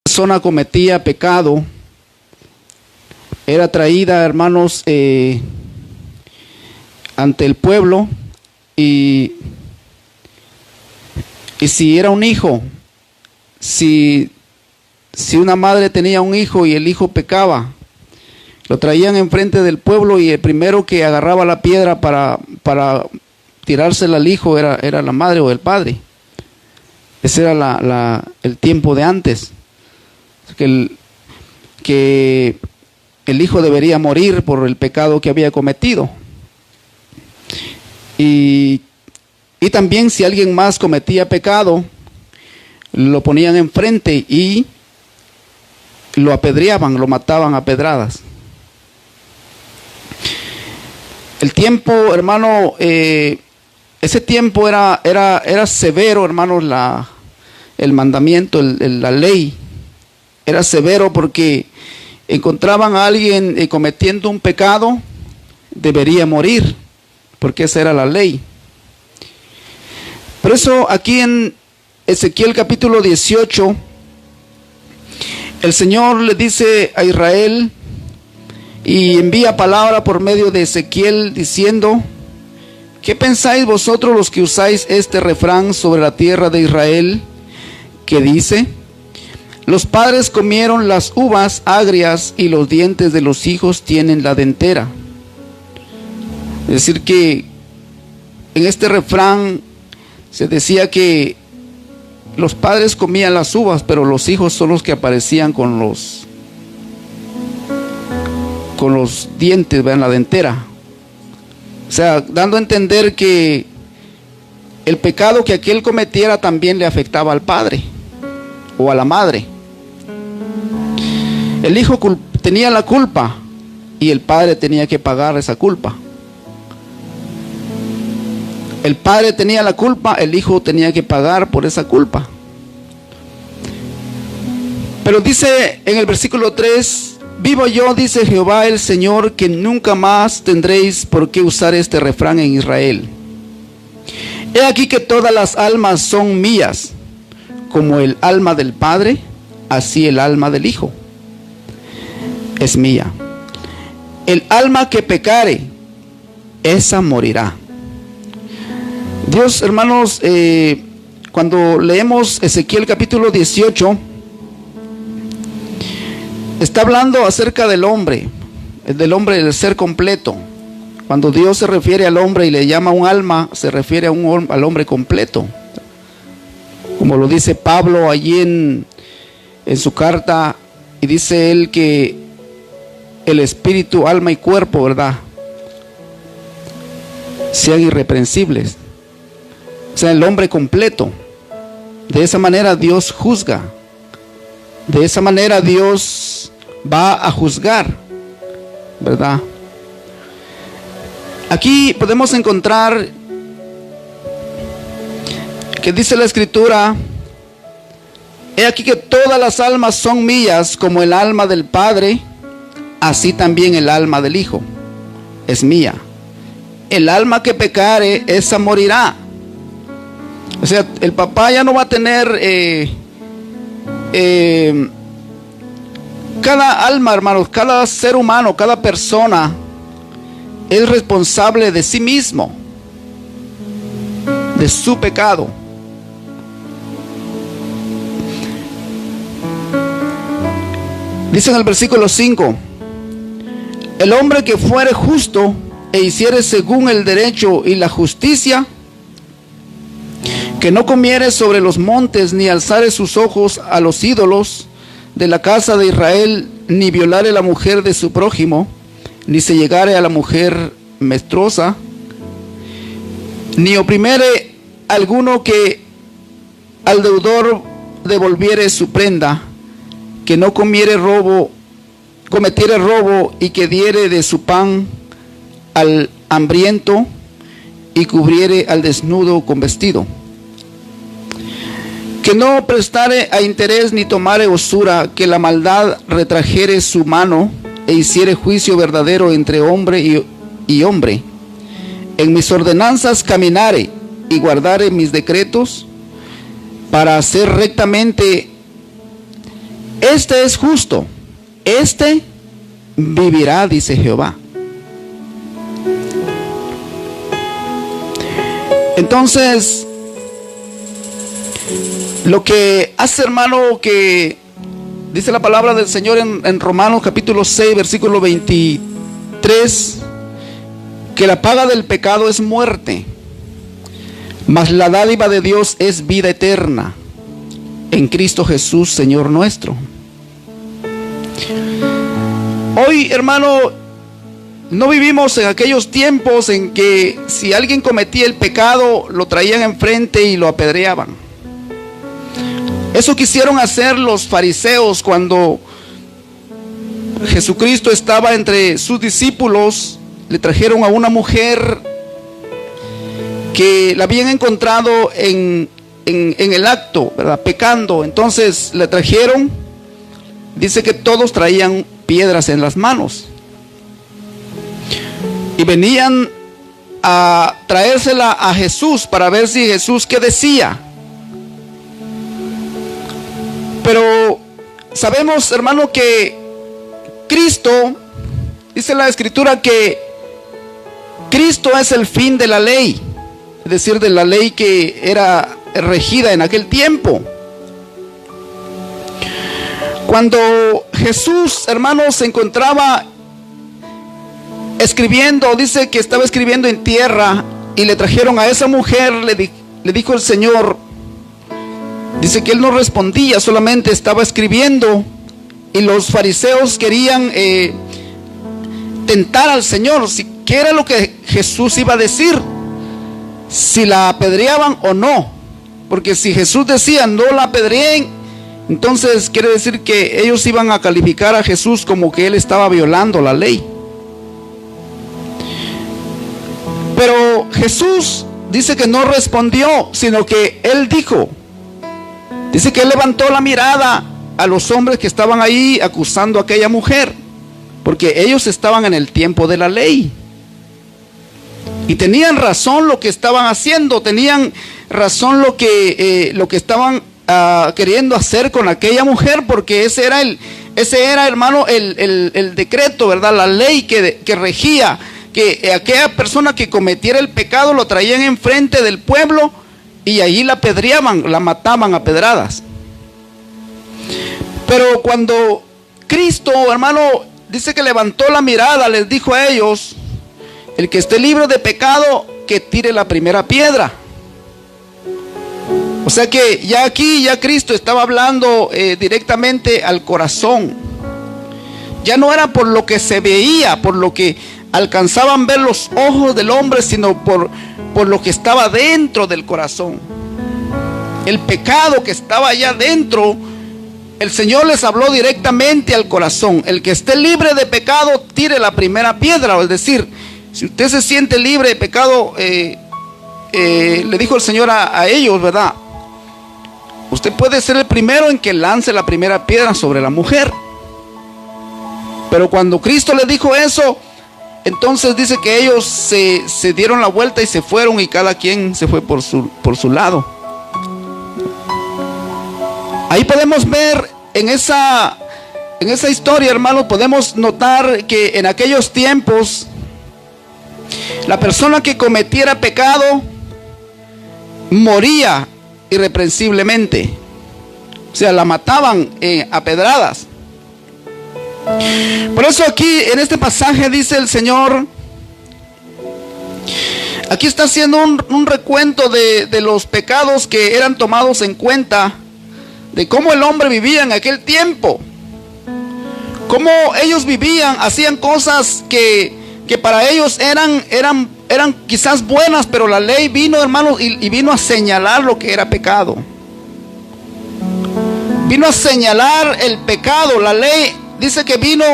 Persona cometía pecado, era traída, hermanos, ante el pueblo, y si era un hijo, si una madre tenía un hijo y el hijo pecaba, lo traían enfrente del pueblo, y el primero que agarraba la piedra para tirársela al hijo era la madre o el padre. Ese era el tiempo de antes, que el hijo debería morir por el pecado que había cometido. Y también si alguien más cometía pecado, lo ponían enfrente y lo apedreaban, lo mataban a pedradas. El tiempo, hermano, ese tiempo era severo, hermanos. El mandamiento, la ley era severo, porque encontraban a alguien cometiendo un pecado, debería morir, porque esa era la ley. Por eso aquí en Ezequiel capítulo 18, el Señor le dice a Israel y envía palabra por medio de Ezequiel diciendo: ¿qué pensáis vosotros los que usáis este refrán sobre la tierra de Israel, que dice: los padres comieron las uvas agrias y los dientes de los hijos tienen la dentera? Es decir, que en este refrán se decía que los padres comían las uvas, pero los hijos son los que aparecían con los dientes, vean, la dentera. O sea, dando a entender que el pecado que aquel cometiera también le afectaba al padre o a la madre. El hijo tenía la culpa y el padre tenía que pagar esa culpa. El padre tenía la culpa, el hijo tenía que pagar por esa culpa. Pero dice en el versículo 3: vivo yo, dice Jehová el Señor, que nunca más tendréis por qué usar este refrán en Israel. He aquí que todas las almas son mías, como el alma del Padre, así el alma del Hijo es mía. El alma que pecare, esa morirá. Dios, hermanos, cuando leemos Ezequiel capítulo 18, está hablando acerca del hombre del ser completo. Cuando Dios se refiere al hombre y le llama un alma, se refiere al hombre completo. Como lo dice Pablo allí en su carta, y dice él que el espíritu, alma y cuerpo, ¿verdad?, sean irreprensibles. O sea, el hombre completo. De esa manera Dios juzga. De esa manera Dios va a juzgar, ¿verdad? Aquí podemos encontrar que dice la Escritura: he aquí que todas las almas son mías, como el alma del Padre, así también el alma del Hijo es mía. El alma que pecare, esa morirá. O sea, el papá ya no va a tener cada alma, hermanos, cada ser humano, cada persona es responsable de sí mismo, de su pecado. Dice en el versículo 5: el hombre que fuere justo e hiciere según el derecho y la justicia, que no comiere sobre los montes, ni alzare sus ojos a los ídolos de la casa de Israel, ni violare la mujer de su prójimo, ni se llegare a la mujer menstruosa, ni oprimiere alguno, que al deudor devolviere su prenda, que no cometiere robo, y que diere de su pan al hambriento, y cubriere al desnudo con vestido, que no prestare a interés ni tomare usura, que la maldad retrajere su mano e hiciere juicio verdadero entre hombre y hombre. En mis ordenanzas caminare y guardare mis decretos, para hacer rectamente este es justo, este vivirá, dice Jehová. Entonces, lo que hace, hermano, que dice la palabra del Señor en Romanos capítulo 6, versículo 23, que la paga del pecado es muerte, mas la dádiva de Dios es vida eterna en Cristo Jesús, Señor nuestro. Hoy, hermano, no vivimos en aquellos tiempos en que si alguien cometía el pecado, lo traían enfrente y lo apedreaban. Eso quisieron hacer los fariseos cuando Jesucristo estaba entre sus discípulos. Le trajeron a una mujer que la habían encontrado en el acto, ¿verdad?, pecando. Entonces le trajeron, dice que todos traían piedras en las manos y venían a traérsela a Jesús para ver si Jesús qué decía. Pero sabemos, hermano, que Cristo, dice la Escritura que Cristo es el fin de la ley, es decir, de la ley que era regida en aquel tiempo. Cuando Jesús, hermanos, se encontraba escribiendo, dice que estaba escribiendo en tierra y le trajeron a esa mujer, le dijo el Señor, dice que él no respondía, solamente estaba escribiendo, y los fariseos querían tentar al Señor, si qué era lo que Jesús iba a decir, si la apedreaban o no, porque si Jesús decía no la apedreen, entonces quiere decir que ellos iban a calificar a Jesús como que él estaba violando la ley. Pero Jesús dice que no respondió, sino que él dijo, dice que él levantó la mirada a los hombres que estaban ahí acusando a aquella mujer, porque ellos estaban en el tiempo de la ley y tenían razón lo que estaban haciendo, tenían razón lo que estaban queriendo hacer con aquella mujer, porque ese era, hermano, el decreto, ¿verdad?, la ley que regía, que aquella persona que cometiera el pecado lo traían enfrente del pueblo y allí la apedreaban, la mataban a pedradas. Pero cuando Cristo, hermano, dice que levantó la mirada, les dijo a ellos, el que esté libre de pecado, que tire la primera piedra. O sea que ya aquí, ya Cristo estaba hablando directamente al corazón. Ya no era por lo que se veía, por lo que alcanzaban ver los ojos del hombre, sino por lo que estaba dentro del corazón. El pecado que estaba allá dentro, el Señor les habló directamente al corazón. El que esté libre de pecado, tire la primera piedra. Es decir, si usted se siente libre de pecado, le dijo el Señor a ellos, ¿verdad?, usted puede ser el primero en que lance la primera piedra sobre la mujer. Pero cuando Cristo les dijo eso, entonces dice que ellos se dieron la vuelta y se fueron, y cada quien se fue por su lado. Ahí podemos ver en esa historia, hermanos, podemos notar que en aquellos tiempos la persona que cometiera pecado moría irreprensiblemente, o sea, la mataban a pedradas. Por eso aquí en este pasaje dice el Señor, aquí está haciendo un recuento de los pecados que eran tomados en cuenta, de cómo el hombre vivía en aquel tiempo, cómo ellos vivían, hacían cosas que para ellos eran quizás buenas, pero la ley vino, hermanos, y vino a señalar lo que era pecado. Vino a señalar el pecado. La ley dice que vino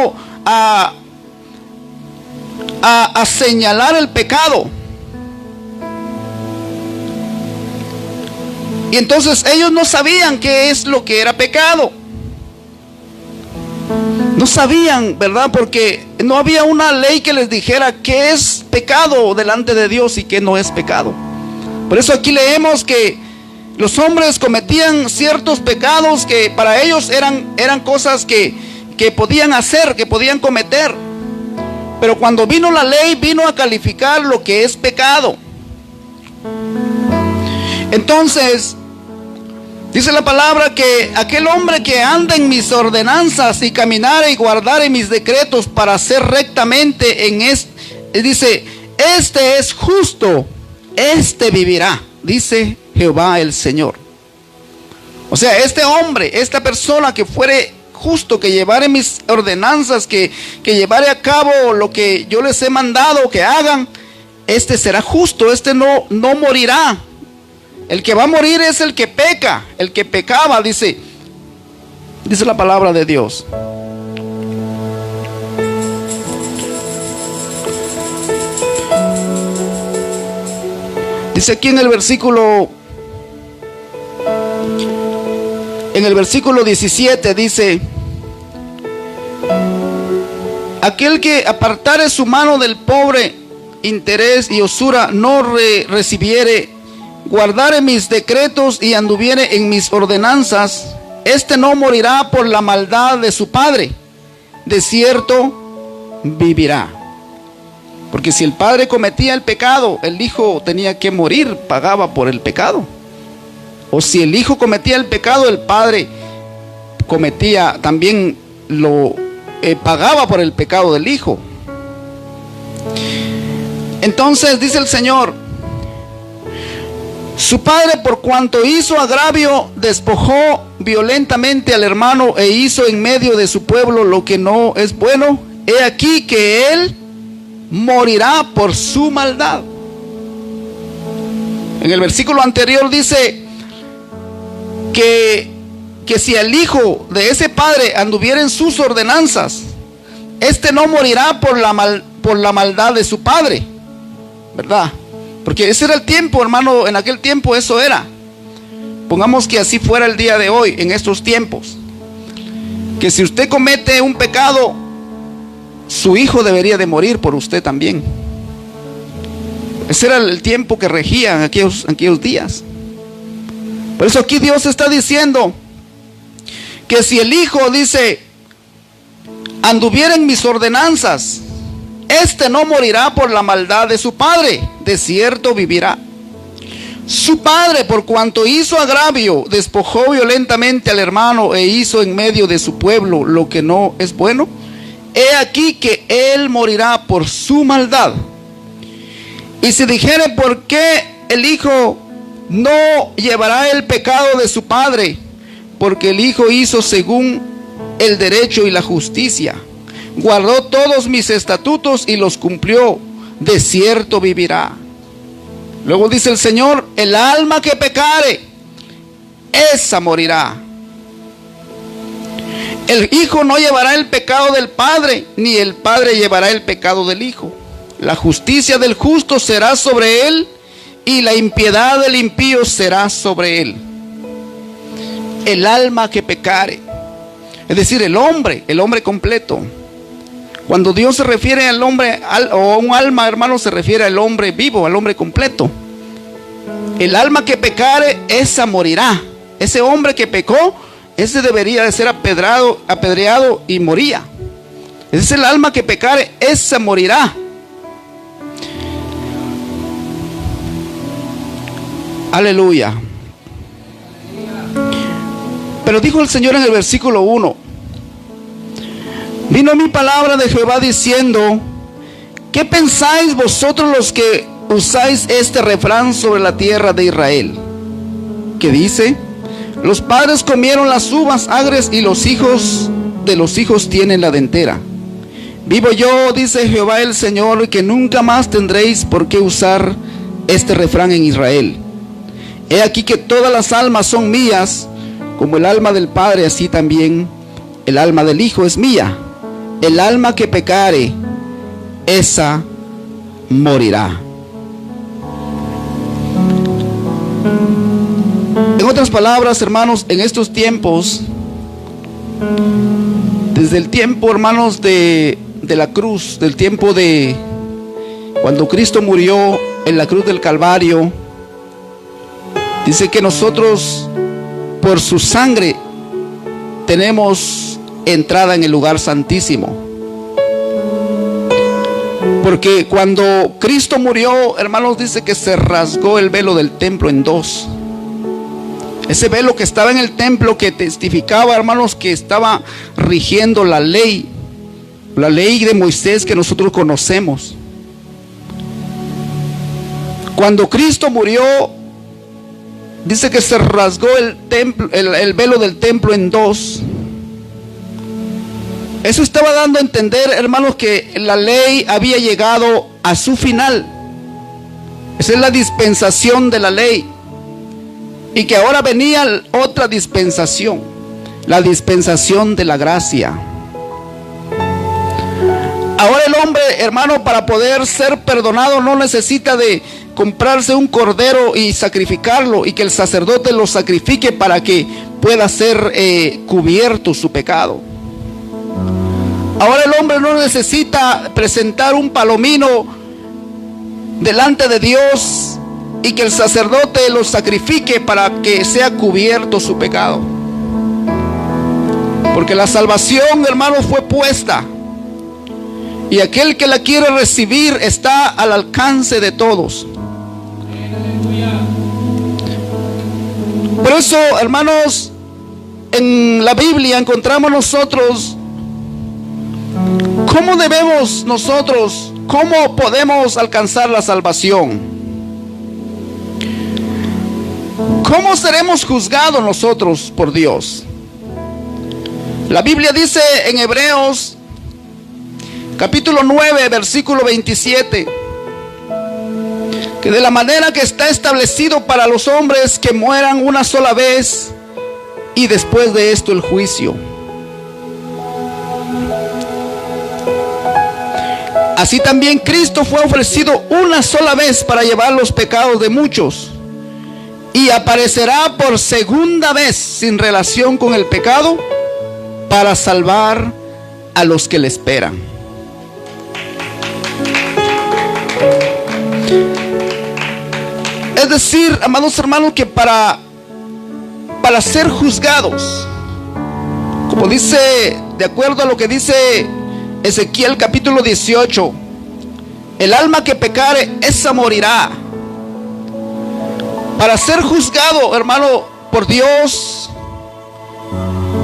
a señalar el pecado. Y entonces ellos no sabían qué es lo que era pecado. No sabían, ¿verdad? Porque no había una ley que les dijera qué es pecado delante de Dios y qué no es pecado. Por eso aquí leemos que Los hombres cometían ciertos pecados que para ellos eran cosas que podían hacer, que podían cometer. Pero cuando vino la ley, vino a calificar lo que es pecado. Entonces, dice la palabra que aquel hombre que anda en mis ordenanzas y caminare y guardare mis decretos para hacer rectamente dice, este es justo, este vivirá, dice Jehová el Señor. O sea, este hombre, esta persona que fuere justo, que llevare mis ordenanzas, que llevare a cabo lo que yo les he mandado que hagan, este será justo, este no morirá. El que va a morir es el que peca, el que pecaba, dice la palabra de Dios. Dice aquí en el versículo 17, dice: aquel que apartare su mano del pobre interés y usura no recibiere, guardare mis decretos y anduviere en mis ordenanzas, este no morirá por la maldad de su padre, de cierto vivirá. Porque si el padre cometía el pecado, el hijo tenía que morir, pagaba por el pecado. O si el hijo cometía el pecado, el padre cometía también pagaba por el pecado del hijo. Entonces dice el Señor: su padre, por cuanto hizo agravio, despojó violentamente al hermano e hizo en medio de su pueblo lo que no es bueno. He aquí que él morirá por su maldad. En el versículo anterior dice que si el hijo de ese padre anduviera en sus ordenanzas, este no morirá por la maldad de su padre, ¿verdad? Porque ese era el tiempo, hermano. En aquel tiempo eso era. Pongamos que así fuera el día de hoy, en estos tiempos, que si usted comete un pecado, su hijo debería de morir por usted también. Ese era el tiempo que regía en aquellos días. Por eso aquí Dios está diciendo que si el hijo, dice, anduviera en mis ordenanzas, este no morirá por la maldad de su padre, de cierto vivirá. Su padre, por cuanto hizo agravio, despojó violentamente al hermano e hizo en medio de su pueblo lo que no es bueno. He aquí que él morirá por su maldad. Y si dijere: ¿por qué el hijo no llevará el pecado de su padre? Porque el hijo hizo según el derecho y la justicia, guardó todos mis estatutos y los cumplió, de cierto vivirá. Luego dice el Señor: el alma que pecare, esa morirá. El hijo no llevará el pecado del padre, ni el padre llevará el pecado del hijo. La justicia del justo será sobre él, y la impiedad del impío será sobre él. El alma que pecare, es decir, el hombre completo. Cuando Dios se refiere al hombre o a un alma, hermano, se refiere al hombre vivo, al hombre completo. El alma que pecare, esa morirá. Ese hombre que pecó, ese debería de ser apedreado y moría. Ese es el alma que pecare, esa morirá. Aleluya. Pero dijo el Señor en el versículo 1: vino mi palabra de Jehová diciendo: ¿qué pensáis vosotros los que usáis este refrán sobre la tierra de Israel? Que dice: los padres comieron las uvas agres y los hijos de los hijos tienen la dentera. Vivo yo, dice Jehová el Señor, que nunca más tendréis por qué usar este refrán en Israel. He aquí que todas las almas son mías, como el alma del Padre, así también el alma del Hijo es mía. El alma que pecare, esa morirá. En otras palabras, hermanos, en estos tiempos, desde el tiempo, hermanos, de la cruz, del tiempo de cuando Cristo murió en la cruz del Calvario, Dice que nosotros por su sangre tenemos entrada en el lugar santísimo. Porque cuando Cristo murió, hermanos, dice que se rasgó el velo del templo en dos. Ese velo que estaba en el templo, que testificaba, hermanos, que estaba rigiendo la ley de Moisés que nosotros conocemos. Cuando Cristo murió, dice que se rasgó el velo del templo en dos. Eso estaba dando a entender, hermanos, que la ley había llegado a su final. Esa es la dispensación de la ley. Y que ahora venía otra dispensación, la dispensación de la gracia. Ahora el hombre, hermano, para poder ser perdonado no necesita de comprarse un cordero y sacrificarlo y que el sacerdote lo sacrifique para que pueda ser cubierto su pecado. Ahora el hombre no necesita presentar un palomino delante de Dios y que el sacerdote lo sacrifique para que sea cubierto su pecado. Porque la salvación, hermano, fue puesta. Y aquel que la quiere recibir está al alcance de todos. Por eso, hermanos, en la Biblia encontramos nosotros cómo debemos nosotros, cómo podemos alcanzar la salvación. ¿Cómo seremos juzgados nosotros por Dios? La Biblia dice en Hebreos capítulo 9, versículo 27, que de la manera que está establecido para los hombres que mueran una sola vez y después de esto el juicio. Así también Cristo fue ofrecido una sola vez para llevar los pecados de muchos y aparecerá por segunda vez sin relación con el pecado para salvar a los que le esperan. Es decir, amados hermanos, que para ser juzgados, como dice, de acuerdo a lo que dice Ezequiel capítulo 18, el alma que pecare, esa morirá. Para ser juzgado, hermano, por Dios,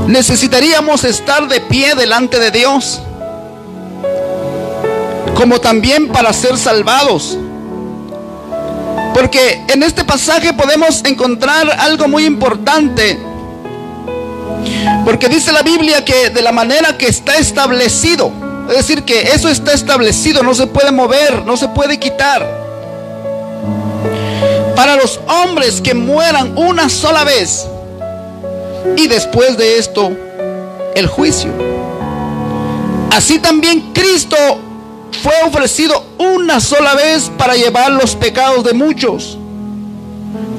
necesitaríamos estar de pie delante de Dios, como también para ser salvados. Porque en este pasaje podemos encontrar algo muy importante. Porque dice la Biblia que de la manera que está establecido, es decir, que eso está establecido, no se puede mover, no se puede quitar. Para los hombres que mueran una sola vez y después de esto el juicio. Así también Cristo fue ofrecido una sola vez para llevar los pecados de muchos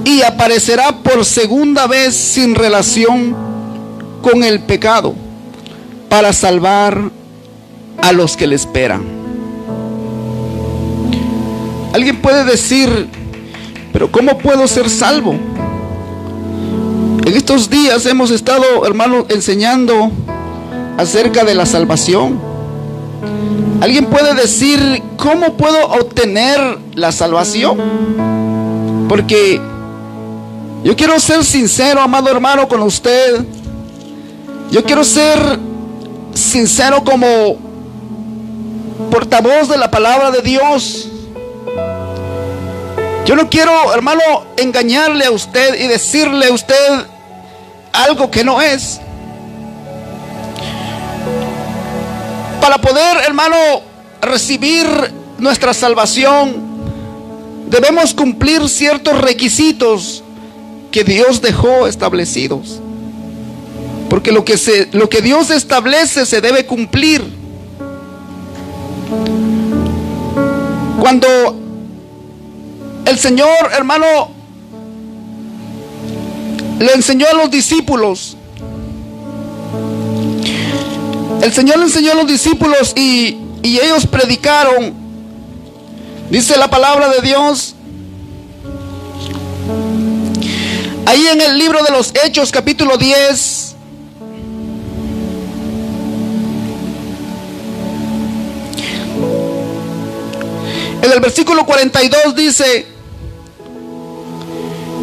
y aparecerá por segunda vez sin relación con el pecado para salvar a los que le esperan. Alguien puede decir: pero ¿cómo puedo ser salvo? En estos días hemos estado, hermanos, enseñando acerca de la salvación. Alguien puede decir: ¿cómo puedo obtener la salvación? Porque yo quiero ser sincero, amado hermano, con usted. Yo quiero ser sincero como portavoz de la palabra de Dios. Yo no quiero, hermano, engañarle a usted y decirle a usted algo que no es. Para poder, hermano, recibir nuestra salvación, debemos cumplir ciertos requisitos que Dios dejó establecidos. Porque lo que Dios establece se debe cumplir. Cuando el Señor, hermano, le enseñó a los discípulos, el Señor le enseñó a los discípulos y ellos predicaron. Dice la palabra de Dios Ahí en el libro de los Hechos, capítulo 10, en el versículo 42 dice: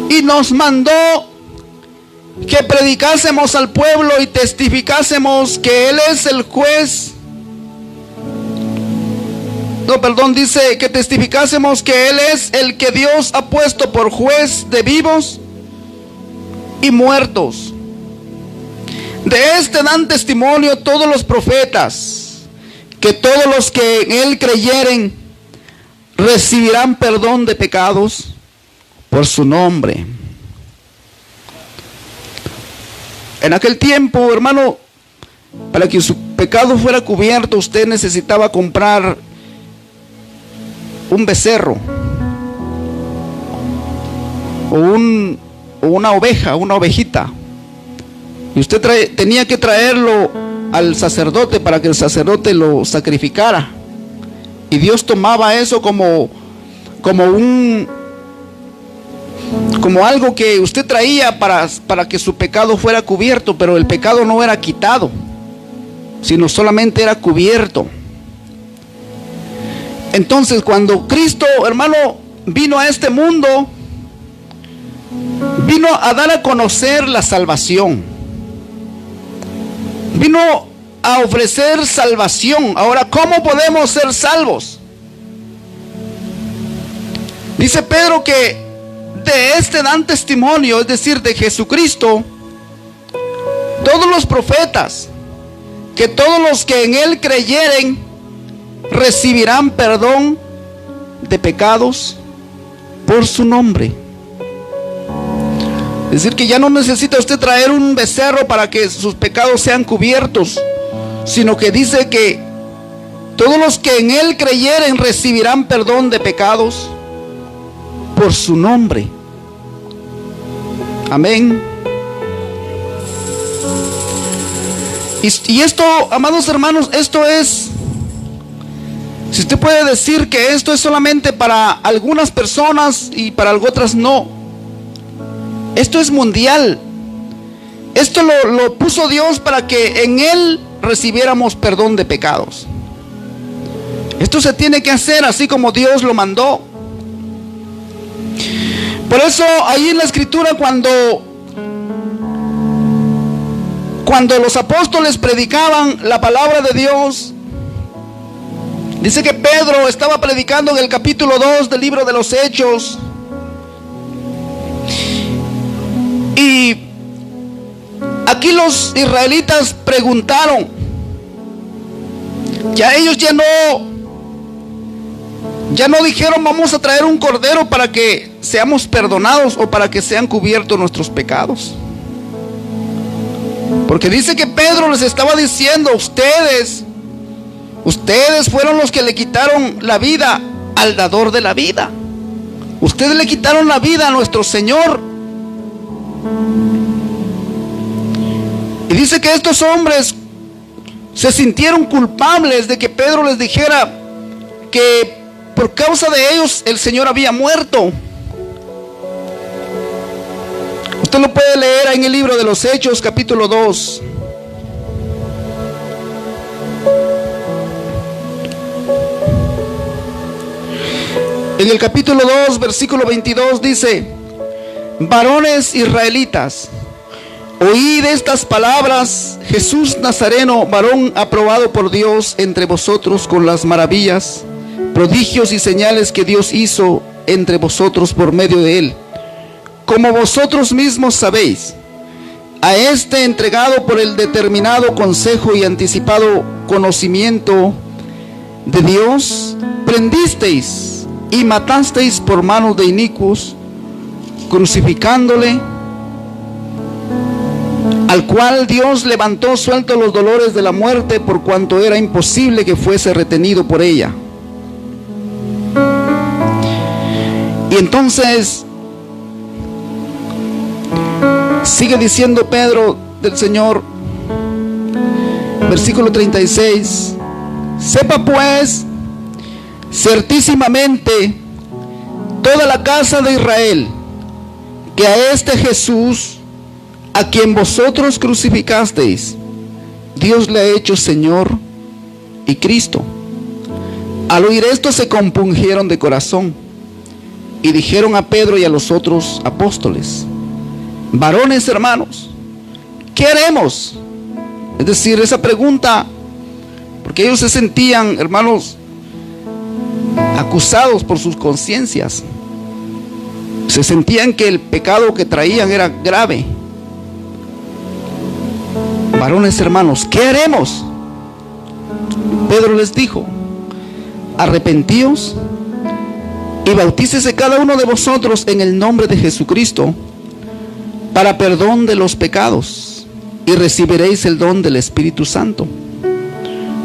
y nos mandó que predicásemos al pueblo y testificásemos que Él es el juez. Dice que testificásemos que Él es el que Dios ha puesto por juez de vivos y muertos. De este dan testimonio todos los profetas, que todos los que en Él creyeren recibirán perdón de pecados por su nombre. En aquel tiempo, hermano, para que su pecado fuera cubierto, usted necesitaba comprar un becerro o una oveja, una ovejita, y usted tenía que traerlo al sacerdote para que el sacerdote lo sacrificara, y Dios tomaba eso como algo que usted traía para que su pecado fuera cubierto. Pero el pecado no era quitado, sino solamente era cubierto. Entonces, cuando Cristo, hermano, vino a este mundo, vino a dar a conocer la salvación, vino a ofrecer salvación. Ahora, ¿cómo podemos ser salvos? Dice Pedro que de este dan testimonio, es decir, de Jesucristo, todos los profetas, que todos los que en Él creyeren recibirán perdón de pecados por su nombre. Es decir, que ya no necesita usted traer un becerro para que sus pecados sean cubiertos, sino que dice que todos los que en Él creyeren recibirán perdón de pecados por su nombre. Amén. Y esto, amados hermanos, esto es, si usted puede decir que esto es solamente para algunas personas y para otras no, esto es mundial. Esto lo puso Dios para que en Él recibiéramos perdón de pecados. Esto se tiene que hacer así como Dios lo mandó. Por eso ahí en la escritura, cuando los apóstoles predicaban la palabra de Dios, dice que Pedro estaba predicando en el capítulo 2 del libro de los Hechos, y aquí los israelitas preguntaron, ellos ya no dijeron: vamos a traer un cordero para que seamos perdonados o para que sean cubiertos nuestros pecados. Porque dice que Pedro les estaba diciendo: ustedes fueron los que le quitaron la vida al dador de la vida. Ustedes le quitaron la vida a nuestro Señor. Y dice que estos hombres se sintieron culpables de que Pedro les dijera que por causa de ellos el Señor había muerto. Usted lo puede leer en el libro de los Hechos, capítulo 2. En el capítulo 2, versículo 22 dice: varones israelitas, oíd estas palabras: Jesús Nazareno, varón aprobado por Dios entre vosotros con las maravillas, prodigios y señales que Dios hizo entre vosotros por medio de él, como vosotros mismos sabéis. A este entregado por el determinado consejo y anticipado conocimiento de Dios, prendisteis y matasteis por manos de inicuos, crucificándole, al cual Dios levantó suelto los dolores de la muerte, por cuanto era imposible que fuese retenido por ella. Y entonces sigue diciendo Pedro del Señor, versículo 36: sepa pues certísimamente toda la casa de Israel que a este Jesús, a quien vosotros crucificasteis, Dios le ha hecho Señor y Cristo. Al oír esto se compungieron de corazón y dijeron a Pedro y a los otros apóstoles: varones hermanos, ¿qué haremos? Es decir, esa pregunta, porque ellos se sentían, hermanos, acusados por sus conciencias. Se sentían que el pecado que traían era grave. Varones hermanos, ¿qué haremos? Pedro les dijo: arrepentíos y bautícese cada uno de vosotros en el nombre de Jesucristo para perdón de los pecados, y recibiréis el don del Espíritu Santo.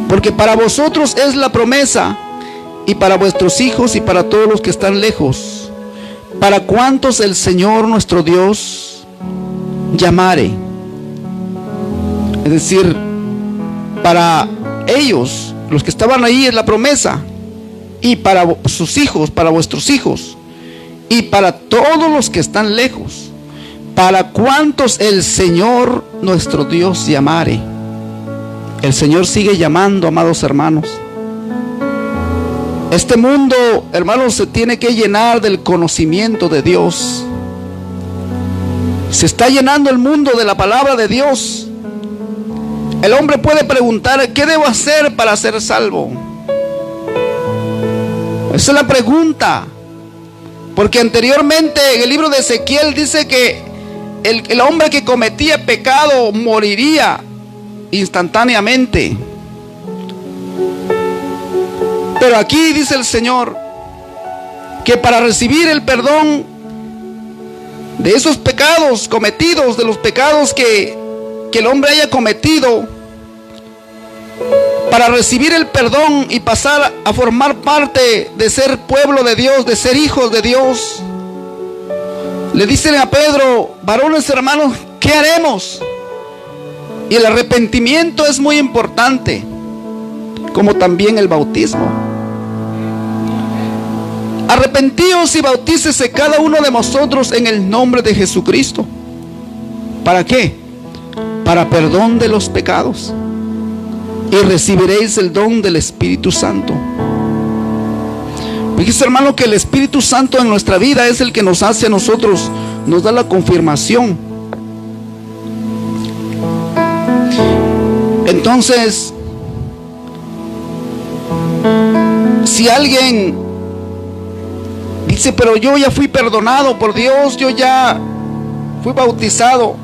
Porque para vosotros es la promesa, y para vuestros hijos y para todos los que están lejos, para cuantos el Señor nuestro Dios llamare. Es decir, para ellos, los que estaban ahí, es la promesa, y para sus hijos, para vuestros hijos, y para todos los que están lejos, para cuantos el Señor nuestro Dios llamare. El Señor sigue llamando, amados hermanos. Este mundo, hermanos, se tiene que llenar del conocimiento de Dios. Se está llenando el mundo de la palabra de Dios. El hombre puede preguntar: ¿qué debo hacer para ser salvo? Esa es la pregunta. Porque anteriormente en el libro de Ezequiel dice que el hombre que cometía pecado moriría instantáneamente. Pero aquí dice el Señor que para recibir el perdón de esos pecados cometidos, de los pecados que el hombre haya cometido, para recibir el perdón y pasar a formar parte de ser pueblo de Dios, de ser hijos de Dios, le dicen a Pedro: varones hermanos, ¿qué haremos? Y el arrepentimiento es muy importante, como también el bautismo. Arrepentíos y bautícese cada uno de vosotros en el nombre de Jesucristo. ¿Para qué? Para perdón de los pecados, y recibiréis el don del Espíritu Santo. Fíjese, hermano, que el Espíritu Santo en nuestra vida es el que nos hace a nosotros, nos da la confirmación. Entonces, si alguien dice: pero yo ya fui perdonado por Dios, yo ya fui bautizado,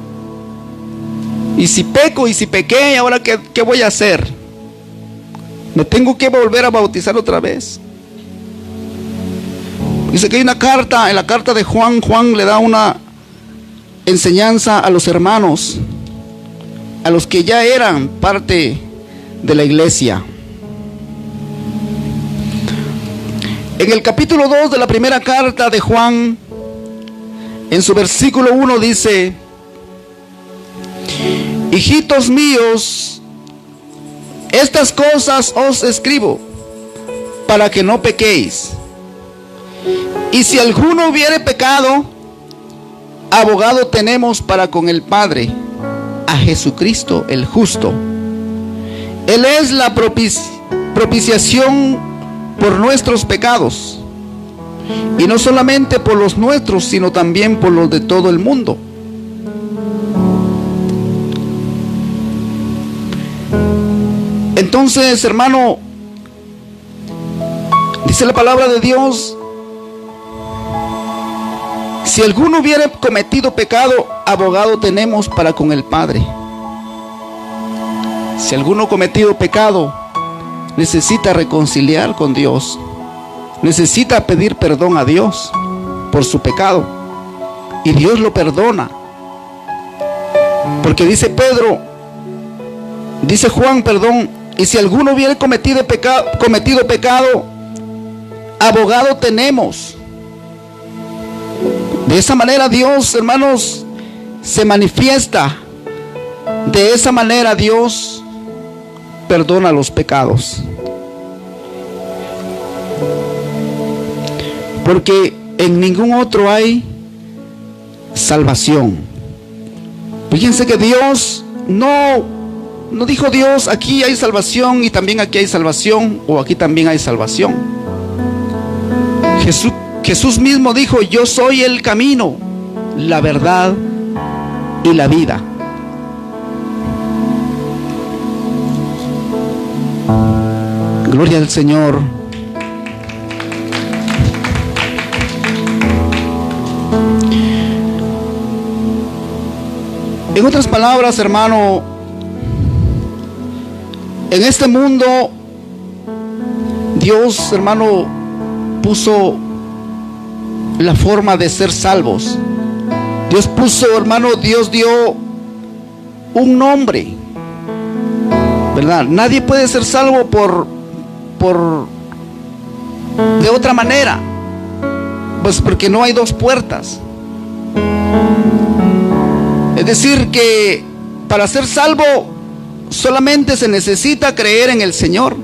y si peco y si pequé, ¿ahora qué voy a hacer? ¿Me tengo que volver a bautizar otra vez? Dice que hay una carta, en la carta de Juan le da una enseñanza a los hermanos, a los que ya eran parte de la iglesia. En el capítulo 2 de la primera carta de Juan, en su versículo 1 dice: hijitos míos, estas cosas os escribo para que no pequéis. Y si alguno hubiere pecado, abogado tenemos para con el Padre, a Jesucristo el justo. Él es la propiciación por nuestros pecados, y no solamente por los nuestros, sino también por los de todo el mundo. Entonces, hermano, dice la palabra de Dios: si alguno hubiere cometido pecado, abogado tenemos para con el Padre. Si alguno ha cometido pecado, necesita reconciliar con Dios, necesita pedir perdón a Dios por su pecado, y Dios lo perdona. Porque dice Juan, y si alguno hubiere cometido pecado, abogado tenemos. De esa manera Dios, hermanos, se manifiesta. De esa manera Dios perdona los pecados. Porque en ningún otro hay salvación. Fíjense que Dios no dijo Dios, aquí hay salvación y también aquí hay salvación, o aquí también hay salvación. Jesús mismo dijo: yo soy el camino, la verdad y la vida. Gloria al Señor. En otras palabras, hermano, en este mundo Dios, hermano, puso la forma de ser salvos. Dios puso, hermano, Dios dio un nombre, ¿verdad? Nadie puede ser salvo de otra manera, pues porque no hay dos puertas. Es decir, que para ser salvo solamente se necesita creer en el Señor,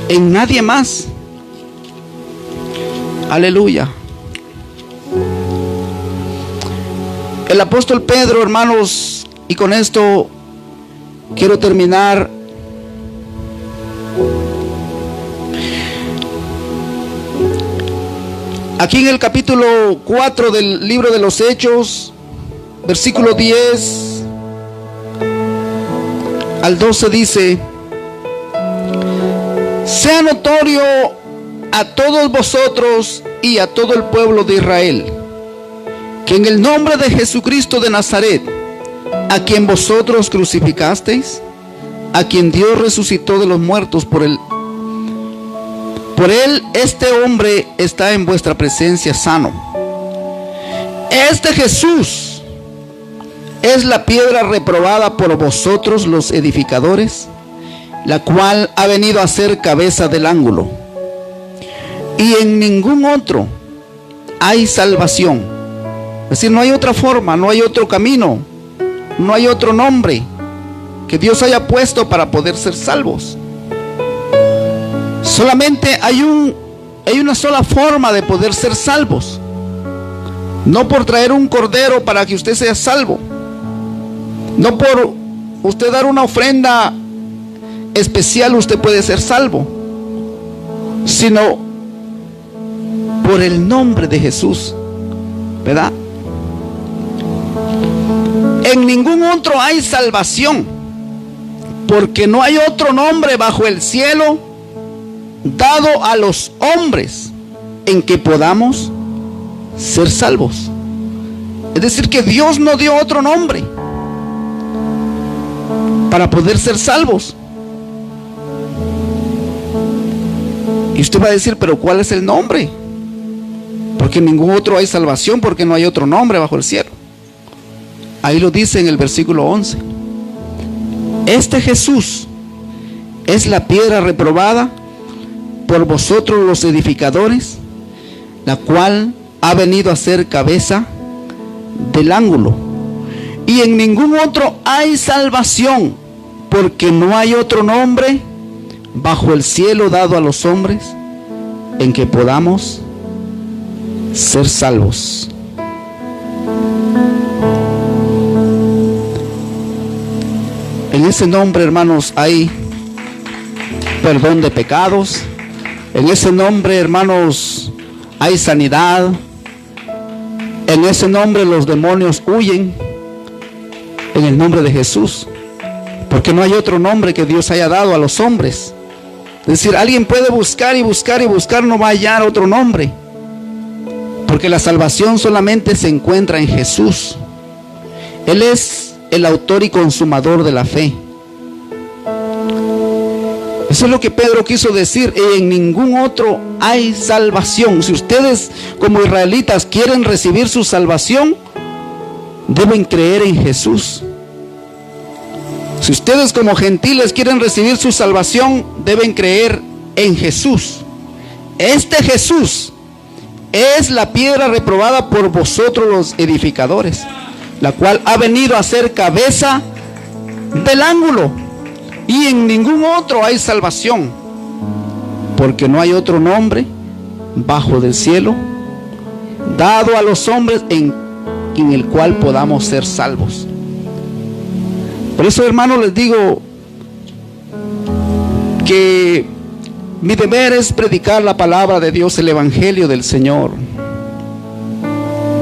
en nadie más. Aleluya. El apóstol Pedro, hermanos, y con esto quiero terminar. Aquí en el capítulo 4 del libro de los Hechos, versículo 10 al 12 dice: sea notorio a todos vosotros y a todo el pueblo de Israel que en el nombre de Jesucristo de Nazaret, a quien vosotros crucificasteis, a quien Dios resucitó de los muertos, por él este hombre está en vuestra presencia sano. Este Jesús es la piedra reprobada por vosotros los edificadores, la cual ha venido a ser cabeza del ángulo. Y en ningún otro hay salvación. Es decir, no hay otra forma, no hay otro camino, no hay otro nombre que Dios haya puesto para poder ser salvos. Solamente hay una sola forma de poder ser salvos. No por traer un cordero para que usted sea salvo, no por usted dar una ofrenda especial usted puede ser salvo, sino por el nombre de Jesús, ¿verdad? En ningún otro hay salvación, porque no hay otro nombre bajo el cielo dado a los hombres en que podamos ser salvos. Es decir, que Dios no dio otro nombre para poder ser salvos. Y usted va a decir: pero ¿cuál es el nombre? Porque en ningún otro hay salvación, porque no hay otro nombre bajo el cielo. Ahí lo dice en el versículo 11. Este Jesús es la piedra reprobada por vosotros los edificadores, la cual ha venido a ser cabeza del ángulo. Y en ningún otro hay salvación, porque no hay otro nombre bajo el cielo dado a los hombres en que podamos ser salvos. En ese nombre, hermanos, hay perdón de pecados. En ese nombre, hermanos, hay sanidad. En ese nombre los demonios huyen. En el nombre de Jesús. Porque no hay otro nombre que Dios haya dado a los hombres. Es decir, alguien puede buscar y buscar y buscar, no va a hallar otro nombre. Porque la salvación solamente se encuentra en Jesús. Él es el autor y consumador de la fe. Eso es lo que Pedro quiso decir: en ningún otro hay salvación. Si ustedes como israelitas quieren recibir su salvación, deben creer en Jesús. Si ustedes como gentiles quieren recibir su salvación, deben creer en Jesús. Este Jesús es la piedra reprobada por vosotros los edificadores, la cual ha venido a ser cabeza del ángulo. Y en ningún otro hay salvación, porque no hay otro nombre bajo del cielo dado a los hombres en en el cual podamos ser salvos. Por eso, hermanos, les digo que mi deber es predicar la palabra de Dios, el evangelio del Señor.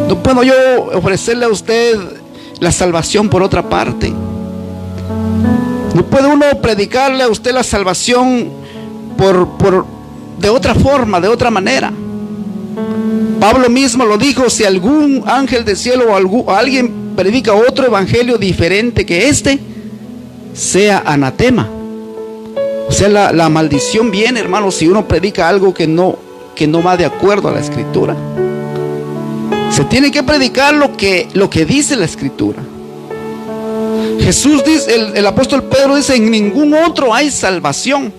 No puedo yo ofrecerle a usted la salvación por otra parte. No puede uno predicarle a usted la salvación de otra forma, de otra manera. Pablo mismo lo dijo: si algún ángel del cielo o alguien predica otro evangelio diferente que este, sea anatema. O sea, la maldición viene, hermanos, si uno predica algo que no va de acuerdo a la Escritura. Se tiene que predicar lo que dice la Escritura. Jesús dice, el apóstol Pedro dice: en ningún otro hay salvación.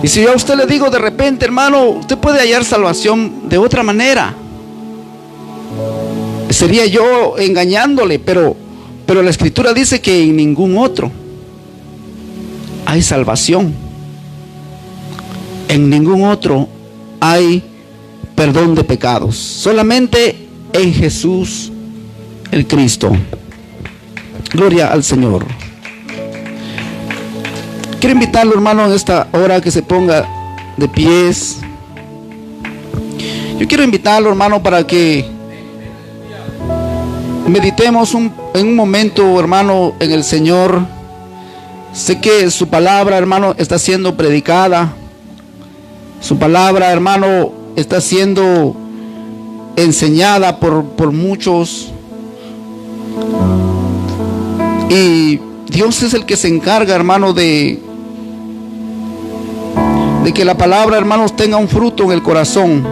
Y si yo a usted le digo de repente, hermano, usted puede hallar salvación de otra manera, sería yo engañándole, pero la Escritura dice que en ningún otro hay salvación. En ningún otro hay perdón de pecados. Solamente en Jesús el Cristo. Gloria al Señor. Quiero invitarlo, hermano, en esta hora que se ponga de pies. Yo quiero invitarlo, hermano, para que meditemos en un momento, hermano, en el Señor. Sé que su palabra, hermano, está siendo predicada. Su palabra, hermano, está siendo enseñada por muchos. Y Dios es el que se encarga, hermano, de que la palabra, hermanos, tenga un fruto en el corazón.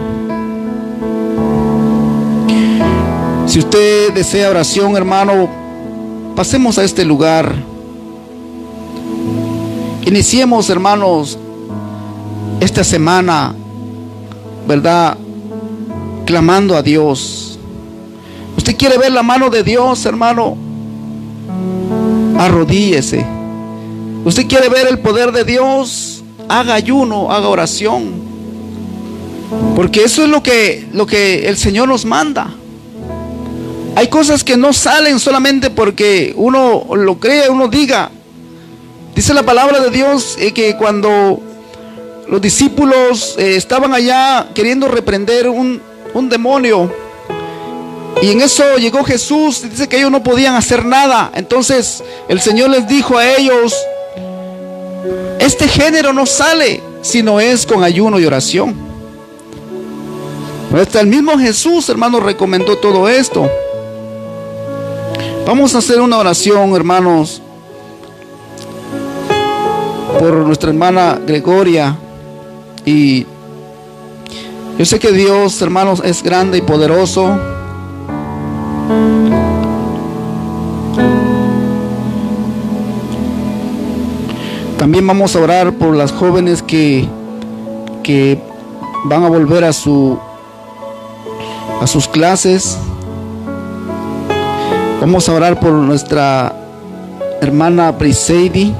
Si usted desea oración, hermano, pasemos a este lugar. Iniciemos, hermanos, esta semana, ¿verdad?, clamando a Dios. ¿Usted quiere ver la mano de Dios, hermano? Arrodíllese. ¿Usted quiere ver el poder de Dios? Haga ayuno, haga oración. Porque eso es lo que el Señor nos manda. Hay cosas que no salen solamente porque uno lo cree, uno diga. Dice la palabra de Dios que cuando los discípulos estaban allá queriendo reprender un demonio, y en eso llegó Jesús, dice que ellos no podían hacer nada. Entonces el Señor les dijo a ellos: este género no sale si no es con ayuno y oración. Hasta el mismo Jesús, hermano, recomendó todo esto. Vamos a hacer una oración, hermanos, por nuestra hermana Gregoria. Y yo sé que Dios, hermanos, es grande y poderoso. También vamos a orar por las jóvenes que van a volver a sus clases. Vamos a orar por nuestra hermana Briseidi.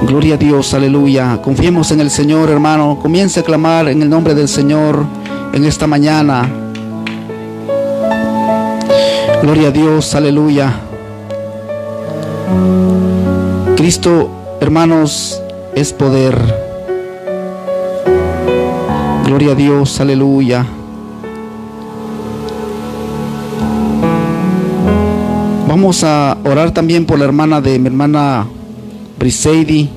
Gloria a Dios, aleluya. Confiemos en el Señor, hermano. Comience a clamar en el nombre del Señor en esta mañana. Gloria a Dios, aleluya. Cristo, hermanos, es poder. Gloria a Dios, aleluya. Vamos a orar también por la hermana de mi hermana Briseidi.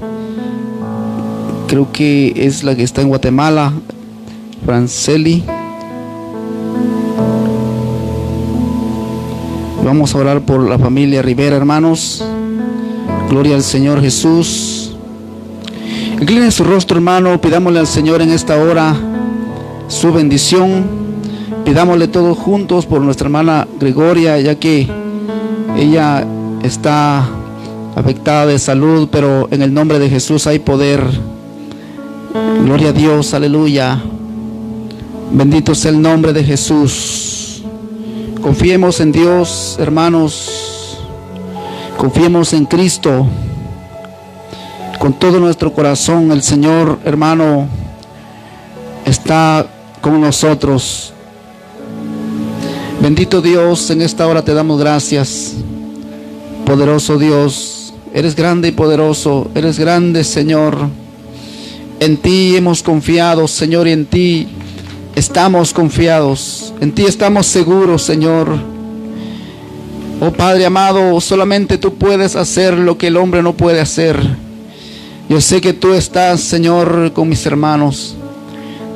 Creo que es la que está en Guatemala, Franceli. Vamos a orar por la familia Rivera, hermanos. Gloria al Señor Jesús. Incline su rostro, hermano. Pidámosle al Señor en esta hora su bendición. Pidámosle todos juntos por nuestra hermana Gregoria, ya que ella está afectada de salud, pero en el nombre de Jesús hay poder. Gloria a Dios, aleluya. Bendito sea el nombre de Jesús. Confiemos en Dios, hermanos. Confiemos en Cristo. Con todo nuestro corazón, el Señor, hermano, está con nosotros. Bendito Dios, en esta hora te damos gracias. Poderoso Dios, eres grande y poderoso, eres grande, Señor. En ti hemos confiado, Señor, y en ti estamos confiados. En ti estamos seguros, Señor. Oh Padre amado, solamente tú puedes hacer lo que el hombre no puede hacer. Yo sé que tú estás, Señor, con mis hermanos.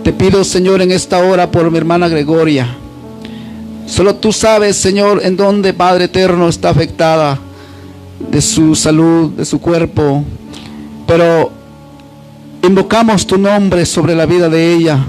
Te pido, Señor, en esta hora por mi hermana Gregoria. Solo tú sabes, Señor, en dónde, Padre eterno, está afectada de su salud, de su cuerpo. Pero invocamos tu nombre sobre la vida de ella.